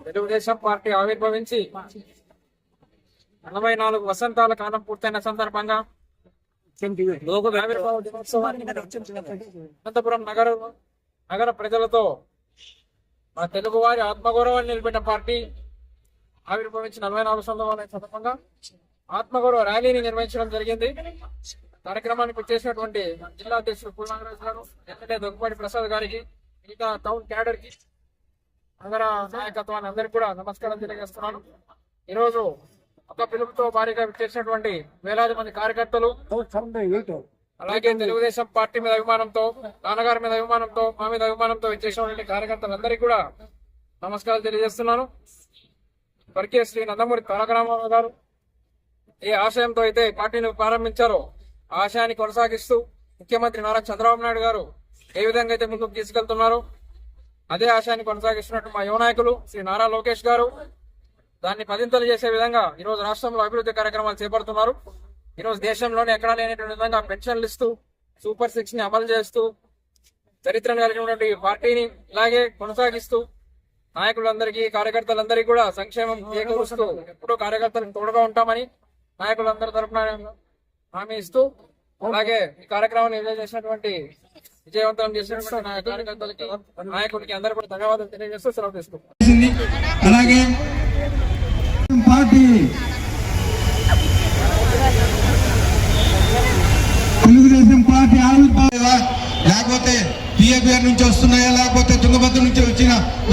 Telugu Desam party ఆవిర్భవించి 44 వసంతాల కాలం పూర్తయిన సందర్భంగా లోక ఆవిర్భావ దినోత్సవాన్ని అనంతపురం నగర ప్రజలతో మన తెలుగువారి ఆత్మగౌరవాన్ని నిలబెట్టిన పార్టీ ఆవిర్భవించి 44 సంవత్సరాల సందర్భంగా ఆత్మగౌరవ ర్యాలీని నిర్వహించడం జరిగింది. కార్యక్రమానికి వచ్చేసినటువంటి జిల్లా అధ్యక్షుడు పూర్ణాగరాజు గారు, ఎమ్మెల్యే దగ్గుపాటి ప్రసాద్ గారికి, మిగతా టౌన్ క్యాడర్ కి, నగర నాయకత్వాన్ని అందరికీ కూడా నమస్కారం తెలియజేస్తున్నాను. ఈరోజు ఒక పిలుపుతో భారీగా చేసినటువంటి వేలాది మంది కార్యకర్తలు, అలాగే తెలుగుదేశం పార్టీ మీద అభిమానంతో, నాన్నగారి మీద అభిమానంతో, మా మీద అభిమానంతో చేసినటువంటి కార్యకర్తలందరికీ కూడా నమస్కారాలు తెలియజేస్తున్నాను. స్వర్గీయ శ్రీ నందమూరి తారక రామారావు గారు ఏ ఆశయంతో అయితే పార్టీని ప్రారంభించారో ఆ ఆశయాన్ని కొనసాగిస్తూ ముఖ్యమంత్రి నారా చంద్రబాబు నాయుడు గారు ఏ విధంగా అయితే ముందుకు తీసుకెళ్తున్నారో అదే ఆశయాన్ని కొనసాగిస్తున్నట్టు మా యువ నాయకులు శ్రీ నారా లోకేష్ గారు దాన్ని పదింతలు చేసే విధంగా ఈరోజు రాష్ట్రంలో అభివృద్ధి కార్యక్రమాలు చేపడుతున్నారు. ఈరోజు దేశంలోనే ఎక్కడా లేనటువంటి విధంగా పెన్షన్లు ఇస్తూ, సూపర్ 6 ని అమలు చేస్తూ, చరిత్రను కలిగినటువంటి పార్టీని ఇలాగే కొనసాగిస్తూ నాయకులందరికీ, కార్యకర్తలందరికీ కూడా సంక్షేమం చేకూరుస్తూ ఎప్పుడూ కార్యకర్తలకు తోడుగా ఉంటామని నాయకులందరి తరఫున హామీ ఇస్తూ, అలాగే ఈ కార్యక్రమాన్ని విజయవంతం చేసినటువంటి కార్యకర్తలకి, నాయకులకి అందరూ కూడా ధన్యవాదాలు తెలియజేస్తూ సెలవు తీసుకుంటాం. అలాగే పార్టీ తెలుగుదేశం పార్టీ లేకపోతే పిఏబిఆర్ నుంచి వస్తున్నాయా, లేకపోతే తుంగభద్ర నుంచి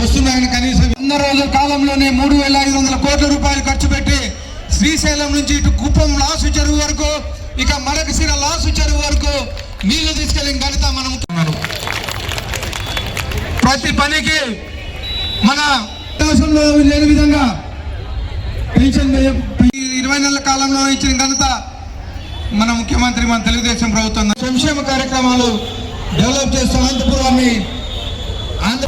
వస్తున్నాయని కనీసం 100 రోజుల కాలంలోనే 3,500 కోట్ల రూపాయలు ఖర్చు పెట్టి శ్రీశైలం నుంచి ఇటు కుప్పం లాసు చెరువు వరకు, ఇక మరకశిర లాసు చెరువు వరకు నీళ్లు తీసుకెళ్లి ఘనత మనం ప్రతి పనికి మన దేశంలో లేని విధంగా పెన్షన్ 20 నెలల కాలంలో ఇచ్చిన ఘనత మన ముఖ్యమంత్రి, మన తెలుగుదేశం ప్రభుత్వం. సంక్షేమ కార్యక్రమాలు డెవలప్ చేస్తూ అనంతపురాన్ని ఆంధ్ర